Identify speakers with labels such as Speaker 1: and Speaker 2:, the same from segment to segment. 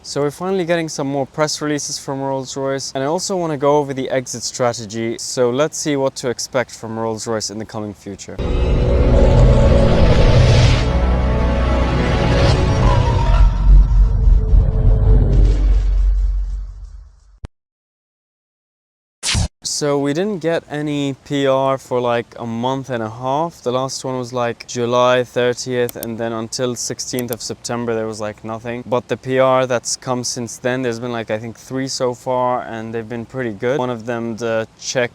Speaker 1: So we're finally getting some more press releases from Rolls-Royce, and I also want to go over the exit strategy. So let's see what to expect from Rolls-Royce in the coming future. So we didn't get any PR for like a month and a half. The last one was like July 30th, and then until 16th of September there was like nothing. But the PR that's come since then, there's been like I think 3 so far, and they've been pretty good. One of them, the Czech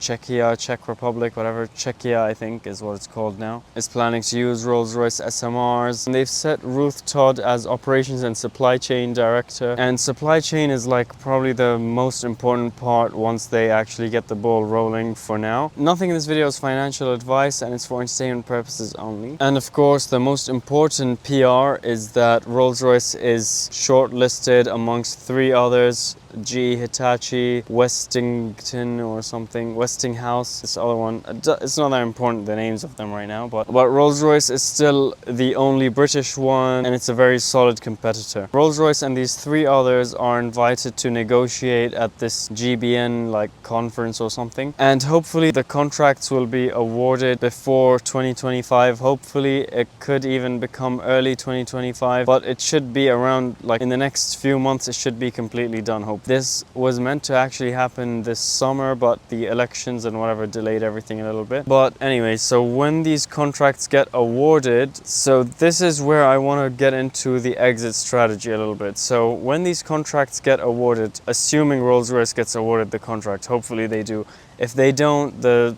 Speaker 1: Republic, whatever, Czechia I think is what it's called now, is planning to use Rolls-Royce SMRs. And they've set Ruth Todd as Operations and Supply Chain Director. And supply chain is like probably the most important part once they actually get the ball rolling for now. Nothing in this video is financial advice, and it's for entertainment purposes only. And of course, the most important PR is that Rolls-Royce is shortlisted amongst 3 others: GE Hitachi, Westington or something, Westinghouse, this other one. It's not that important, the names of them right now, but Rolls-Royce is still the only British one, and it's a very solid competitor. Rolls-Royce and these 3 others are invited to negotiate at this GBN like conference or something, and hopefully the contracts will be awarded before 2025. Hopefully it could even become early 2025, but it should be around like in the next few months. It should be completely done. Hope this was meant to actually happen this summer, but the elections and whatever delayed everything a little bit. But anyway, so when these contracts get awarded, so this is where I want to get into the exit strategy a little bit. So when these contracts get awarded, assuming Rolls-Royce gets awarded the contract, hopefully they do. If they don't, the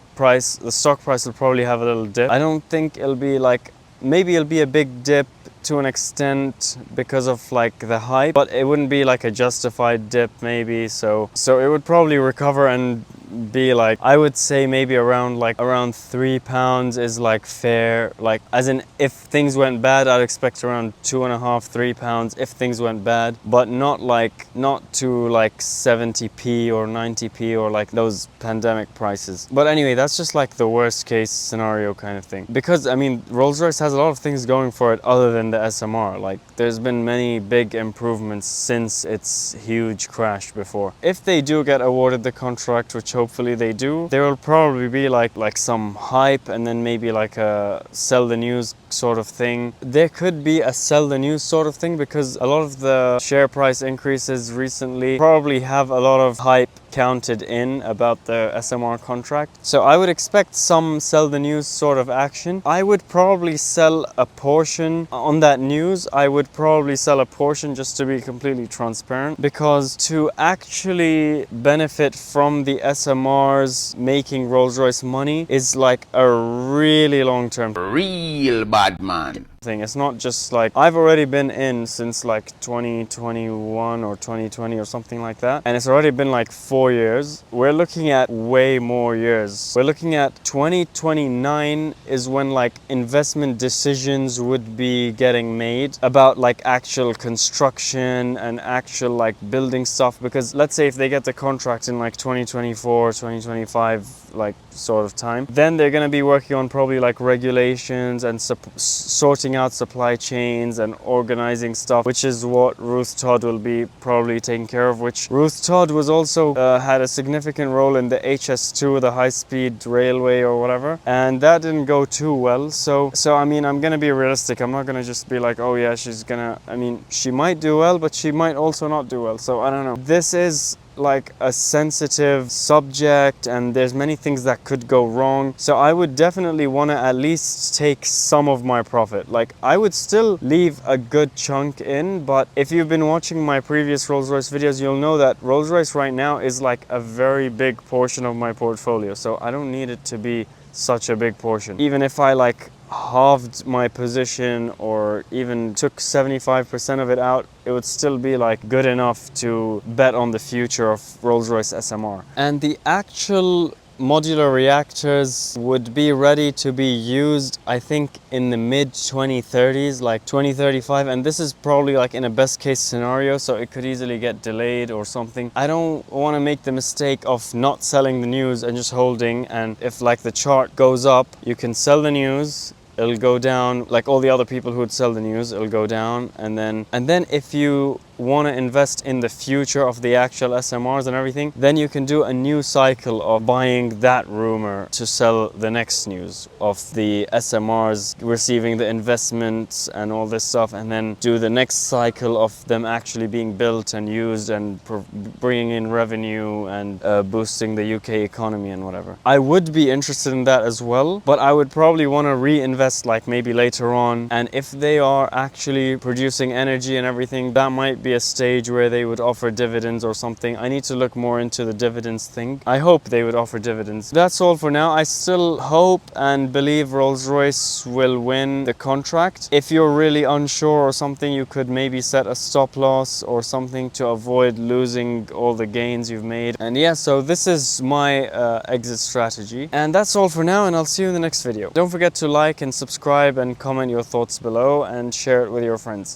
Speaker 1: stock price will probably have a little dip. I don't think it'll be like, maybe it'll be a big dip to an extent because of like the hype, but it wouldn't be like a justified dip maybe. So it would probably recover and be like, I would say maybe around £3 is like fair, like as in if things went bad I'd expect around £2.5–3 if things went bad, but not to like 70p or 90p or like those pandemic prices. But anyway, that's just like the worst case scenario kind of thing, because I mean Rolls-Royce has a lot of things going for it other than the SMR. Like there's been many big improvements since its huge crash before. If they do get awarded the contract, which hopefully they do, there will probably be like some hype, and then maybe like a sell the news sort of thing. There could be a sell the news sort of thing because a lot of the share price increases recently probably have a lot of hype counted in about the SMR contract. So I would expect some sell the news sort of action. I would probably sell a portion on that news. I would probably sell a portion just to be completely transparent, because to actually benefit from the SMRs making Rolls-Royce money is like a really long-term,
Speaker 2: real bad man
Speaker 1: thing. It's not just like, I've already been in since like 2021 or 2020 or something like that, and it's already been like 4 years. We're looking at way more years. We're looking at 2029 is when like investment decisions would be getting made about like actual construction and actual like building stuff, because let's say if they get the contract in like 2024, 2025 like sort of time, then they're going to be working on probably like regulations and sorting out supply chains and organizing stuff, which is what Ruth Todd will be probably taking care of, which Ruth Todd was also had a significant role in the HS2, the high-speed railway or whatever, and that didn't go too well. So I mean, I'm going to be realistic. I'm not going to just be like, oh yeah, she's gonna, I mean, she might do well, but she might also not do well. So I don't know. This is like a sensitive subject, and there's many things that could go wrong. So I would definitely want to at least take some of my profit. Like I would still leave a good chunk in, but if you've been watching my previous Rolls-Royce videos, you'll know that Rolls-Royce right now is like a very big portion of my portfolio. So I don't need it to be such a big portion. Even if I like halved my position or even took 75% of it out, it would still be like good enough to bet on the future of Rolls-Royce SMR. And the actual modular reactors would be ready to be used, I think, in the mid 2030s, like 2035, and this is probably like in a best case scenario, so it could easily get delayed or something. I don't want to make the mistake of not selling the news and just holding, and if like the chart goes up, you can sell the news, it'll go down, like all the other people who would sell the news, it'll go down, and then if you want to invest in the future of the actual SMRs and everything, then you can do a new cycle of buying that rumor to sell the next news of the SMRs receiving the investments and all this stuff, and then do the next cycle of them actually being built and used and bringing in revenue and boosting the UK economy and whatever. I would be interested in that as well, but I would probably want to reinvest like maybe later on, and if they are actually producing energy and everything, that might be a stage where they would offer dividends or something. I need to look more into the dividends thing. I hope they would offer dividends. That's all for now. I still hope and believe Rolls-Royce will win the contract. If you're really unsure or something, you could maybe set a stop loss or something to avoid losing all the gains you've made. And yeah, so this is my exit strategy. And that's all for now, and I'll see you in the next video. Don't forget to like and subscribe and comment your thoughts below and share it with your friends.